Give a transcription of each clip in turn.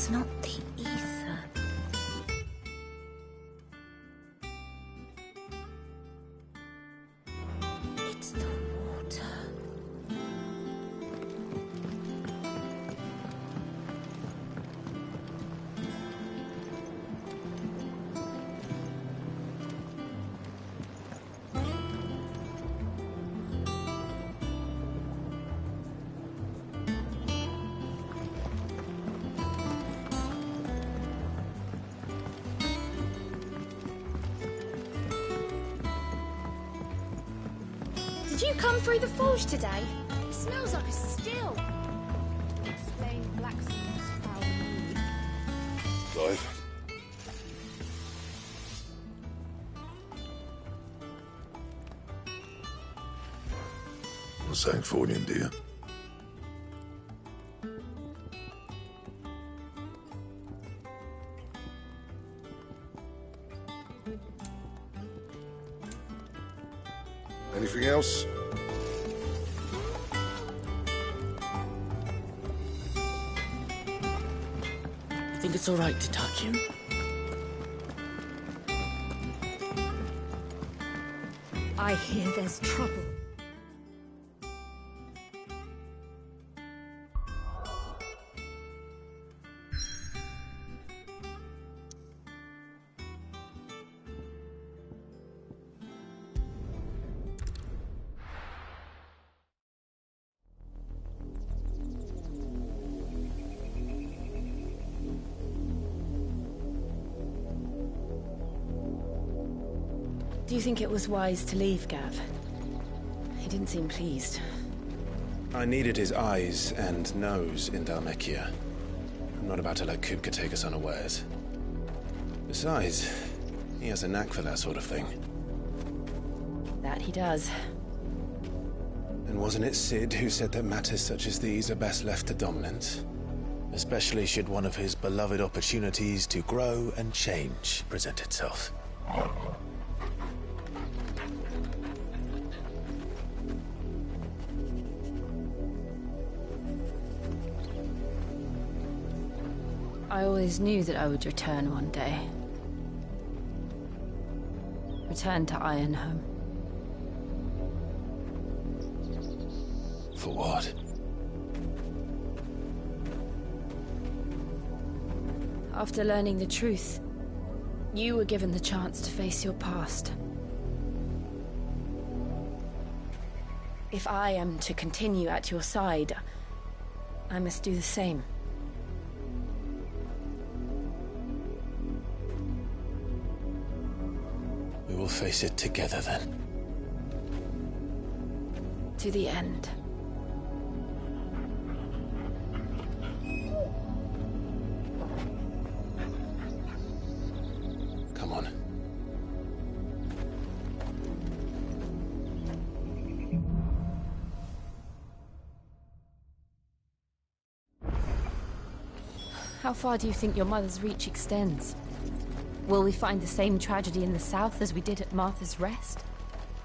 It's not the ether. It's the water. Did you come through the forge today? It smells like a still. Explain blacksmith's foul mood. Clive? What's that for in, dear? Anything else? Think it's all right to touch him? I hear there's trouble. Do you think it was wise to leave, Gav? He didn't seem pleased. I needed his eyes and nose in Dhalmekia. I'm not about to let Kupka take us unawares. Besides, he has a knack for that sort of thing. That he does. And wasn't it Sid who said that matters such as these are best left to dominance? Especially should one of his beloved opportunities to grow and change present itself. I always knew that I would return one day. Return to Ironhome. For what? After learning the truth, you were given the chance to face your past. If I am to continue at your side, I must do the same. We will face it together then. To the end. Come on. How far do you think your mother's reach extends? Will we find the same tragedy in the south as we did at Martha's Rest?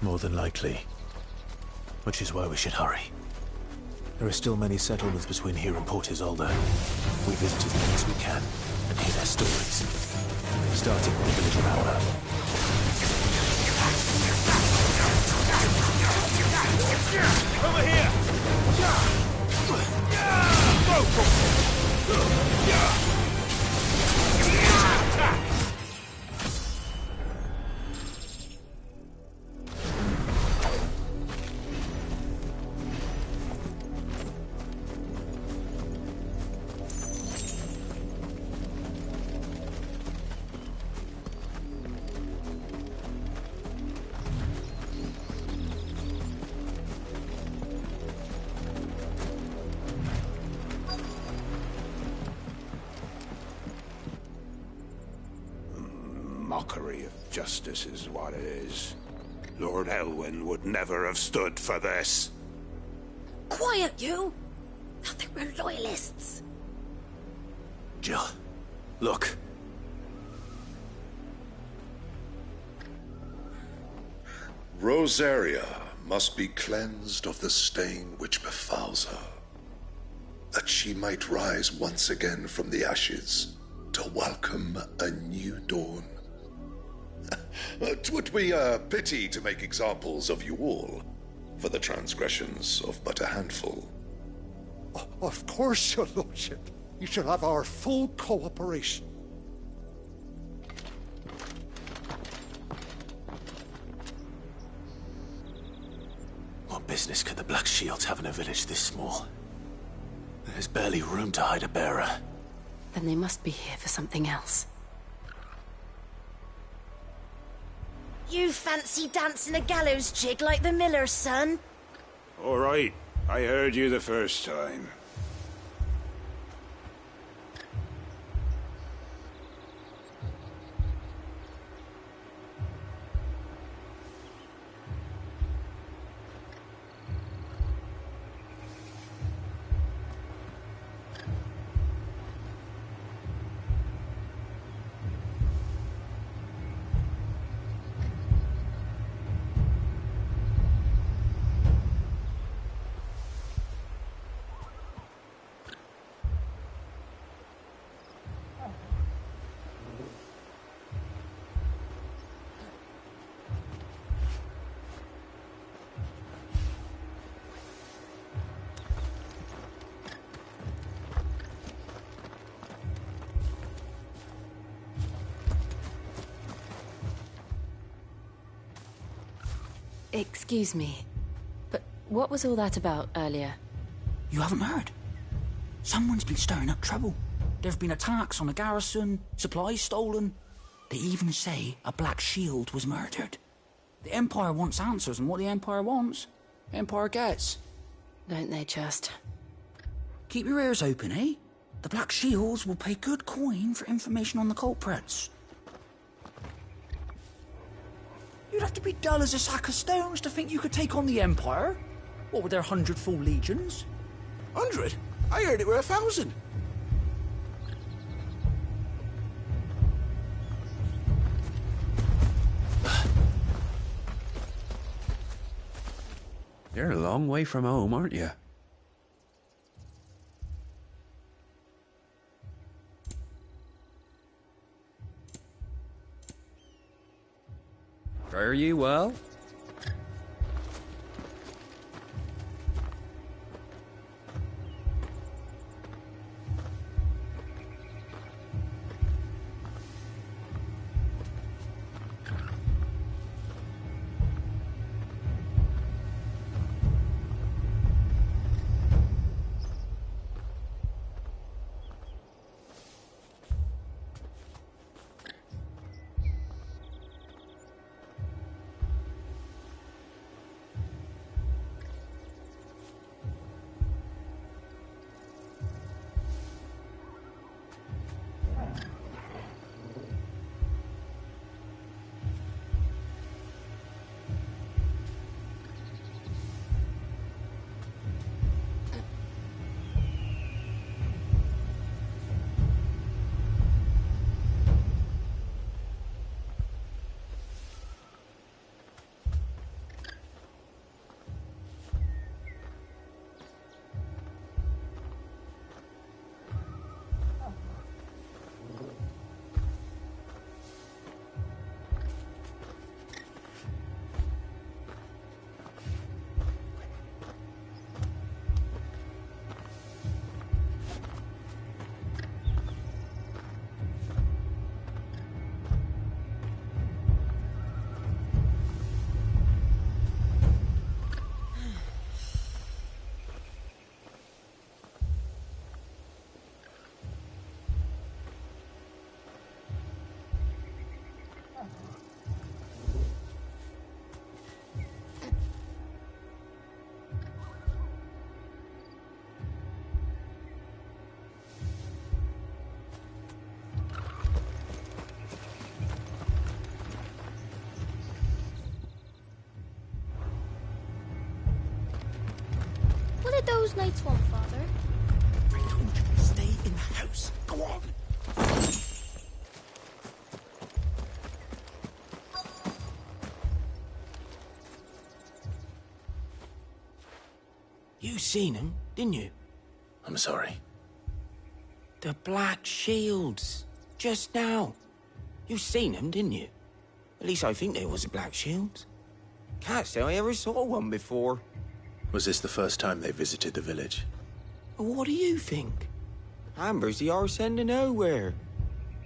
More than likely. Which is why we should hurry. There are still many settlements between here and Port Isolde. We visit as many as we can and hear their stories. Starting with the village of Aura. Over here! Attack! Mockery of justice is what it is. Lord Elwyn would never have stood for this. Quiet, you! I think we're loyalists. Jill, look. Rosaria must be cleansed of the stain which befouls her. that she might rise once again from the ashes to welcome a new dawn. 'Twould be a pity to make examples of you all, for the transgressions of but a handful. Of course, your lordship. You shall have our full cooperation. What business could the Black Shields have in a village this small? There's barely room to hide a bearer. Then they must be here for something else. You fancy dancing a gallows jig like the miller's son? All right, I heard you the first time. Excuse me, but what was all that about earlier? You haven't heard? Someone's been stirring up trouble. There've been attacks on the garrison, supplies stolen. They even say a Black Shield was murdered. The Empire wants answers, and what the Empire wants, the Empire gets. Don't they just? Keep your ears open, eh? The Black Shields will pay good coin for information on the culprits. You'd have to be dull as a sack of stones to think you could take on the Empire. What with their 100 full legions? 100? I heard it were 1,000. You're a long way from home, aren't you? Fare ye well? What did those knights want, Father? I told you to stay in the house. Go on. You seen him, didn't you? I'm sorry. The Black Shields. Just now. You seen them, didn't you? At least I think there was a Black Shield. Can't say I ever saw one before. Was this the first time they visited the village? What do you think? Amber's the arse end of nowhere.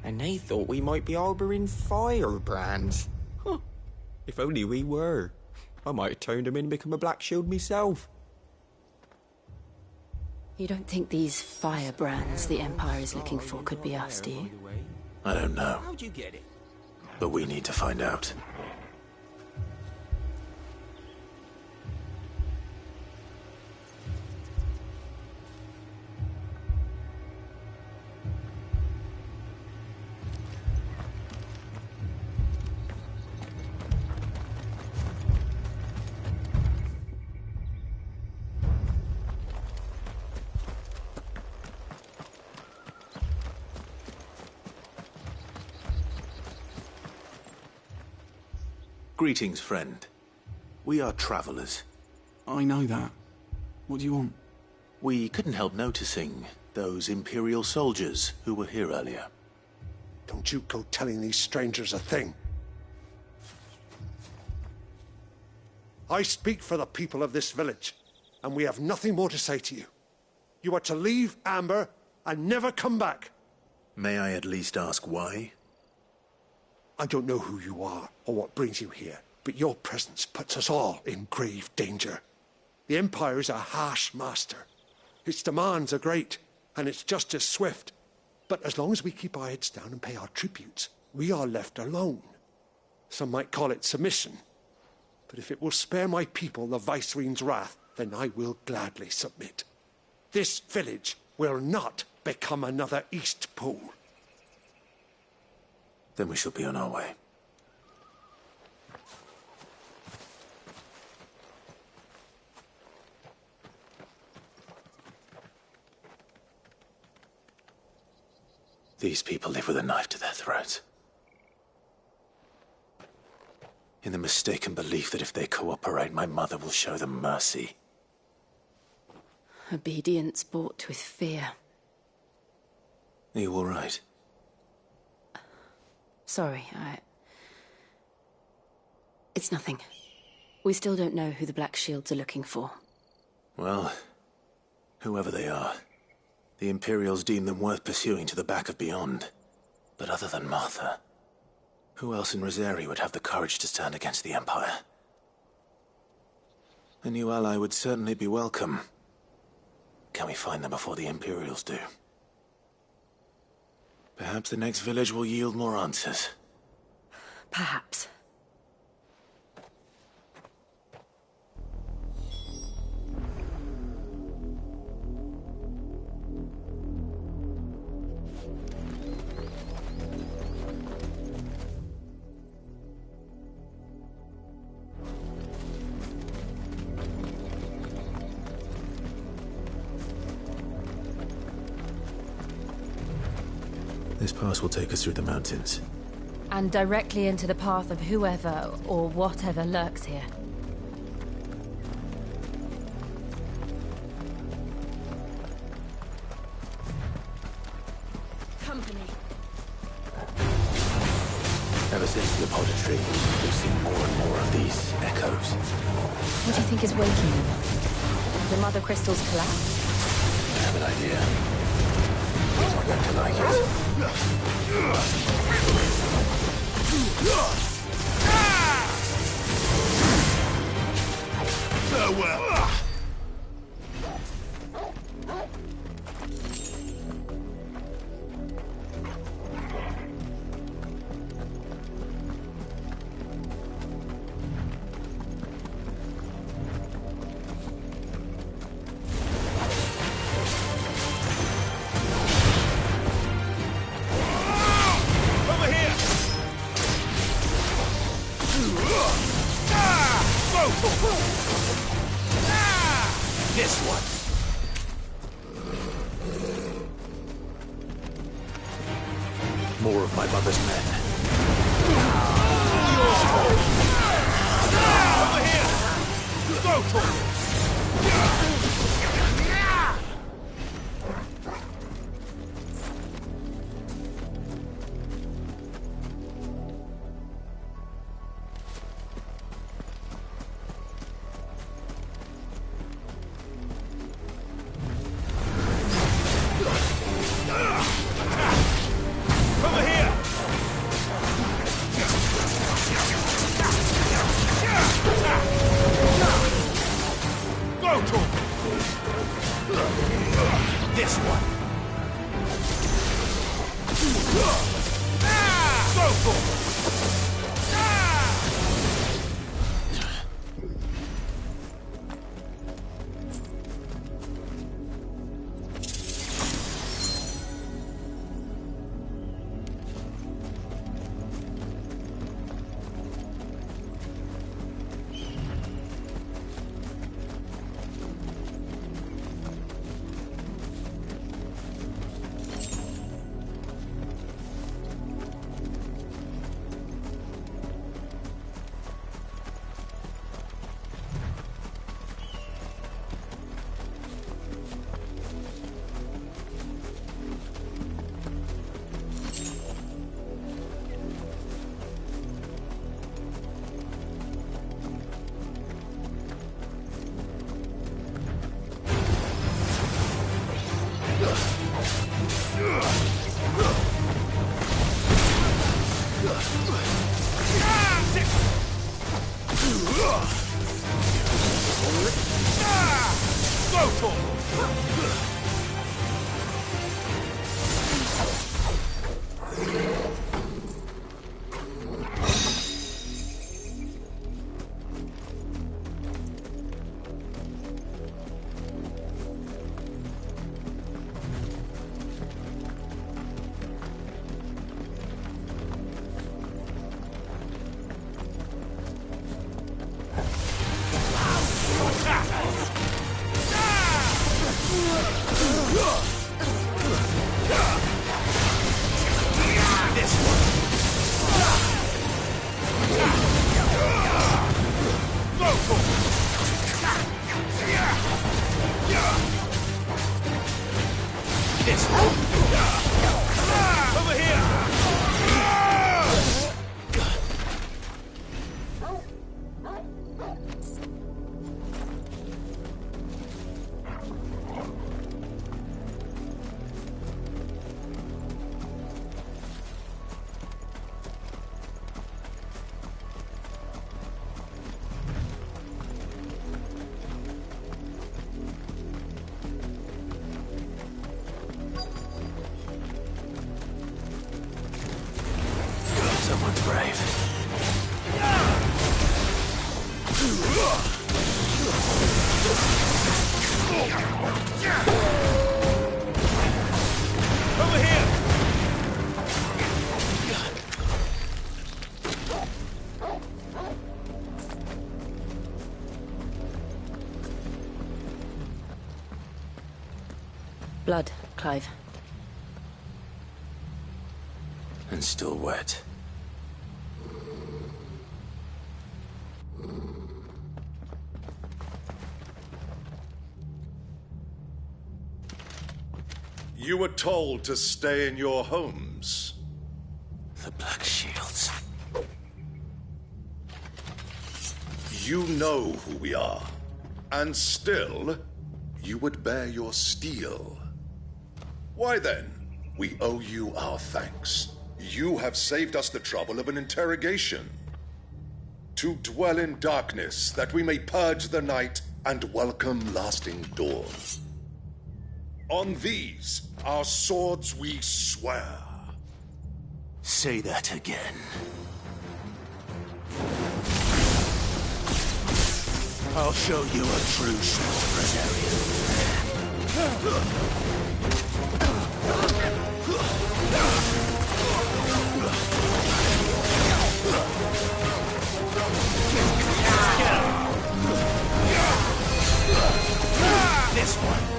And they thought we might be harbouring firebrands. Huh. If only we were. I might have turned them in and become a Black Shield myself. You don't think these firebrands the Empire is looking for could be us, do you? I don't know. How'd you get it? But we need to find out. Greetings, friend. We are travelers. I know that. What do you want? We couldn't help noticing those Imperial soldiers who were here earlier. Don't you go telling these strangers a thing. I speak for the people of this village, and we have nothing more to say to you. You are to leave Amber and never come back. May I at least ask why? I don't know who you are or what brings you here, but your presence puts us all in grave danger. The Empire is a harsh master. Its demands are great, and its justice swift. But as long as we keep our heads down and pay our tributes, we are left alone. Some might call it submission. But if it will spare my people the Viceroy's wrath, then I will gladly submit. This village will not become another Eastpool. Then we shall be on our way. These people live with a knife to their throats. In the mistaken belief that if they cooperate, my mother will show them mercy. Obedience bought with fear. Are you all right? Sorry, It's nothing. We still don't know who the Black Shields are looking for. Well, whoever they are, the Imperials deem them worth pursuing to the back of beyond. But other than Martha, who else in Rosari would have the courage to stand against the Empire? A new ally would certainly be welcome. Can we find them before the Imperials do? Perhaps the next village will yield more answers. Perhaps. This pass will take us through the mountains. And directly into the path of whoever or whatever lurks here. Company. Ever since the apoditry, we've seen more and more of these echoes. What do you think is waking them? The mother crystals collapse? I have an idea. You're not going to like it. Farewell. This one. More of my mother's men. Over here! Go for it! This one. Go for it! Someone's brave. Over here! Blood, Clive. And still wet. You were told to stay in your homes. The Black Shields. You know who we are. And still, you would bear your steel. Why then, we owe you our thanks. You have saved us the trouble of an interrogation. To dwell in darkness, that we may purge the night and welcome lasting dawn. On these, our swords we swear. Say that again. I'll show you a true This one.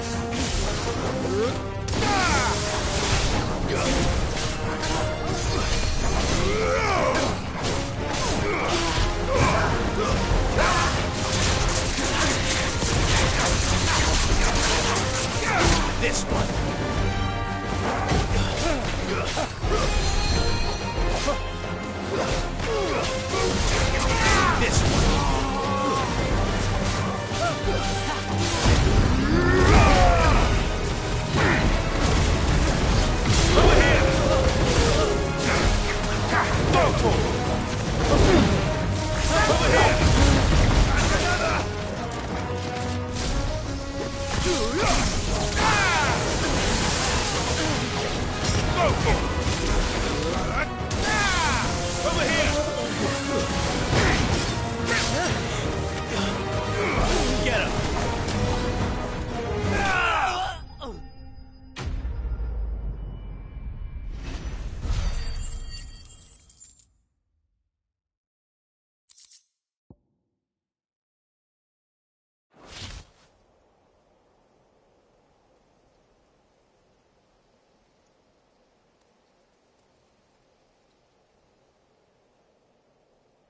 This one. This one. Over here. Go for it. Over here.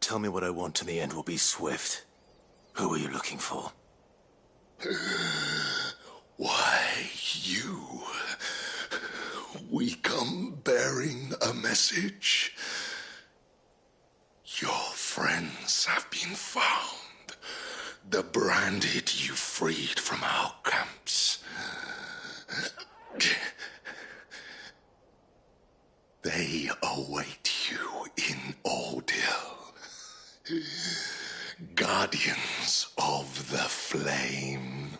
tell me what I want and the end will be swift. Who are you looking for? Why, you. We come bearing a message. Your friends have been found. The branded you freed from our camps. They await you in Ordeal. Guardians of the Flame.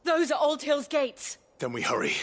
Those are Old Hill's gates. Then we hurry.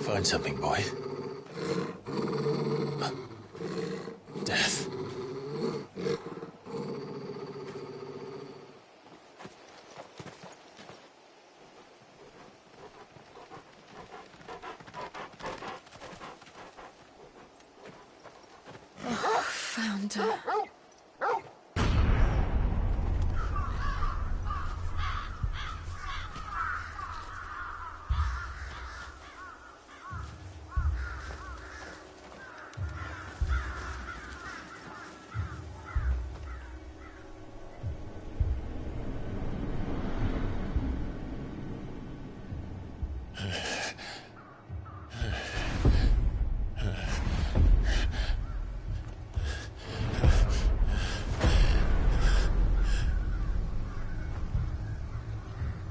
Find something, boy. Death. Oh, found her.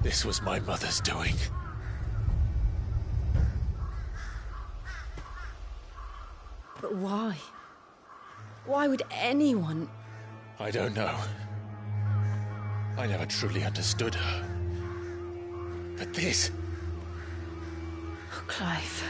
This was my mother's doing. But why? Why would anyone... I don't know. I never truly understood her. But this... Oh, Clive.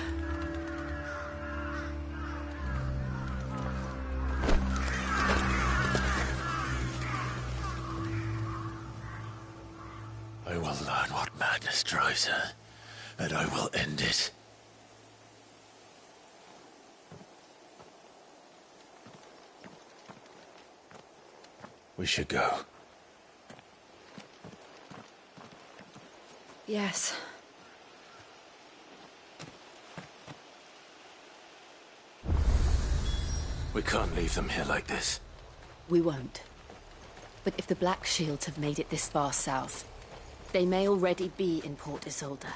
I will learn what madness drives her, and I will end it. We should go. Yes. We can't leave them here like this. We won't. But if the Black Shields have made it this far south, they may already be in Port Isolde.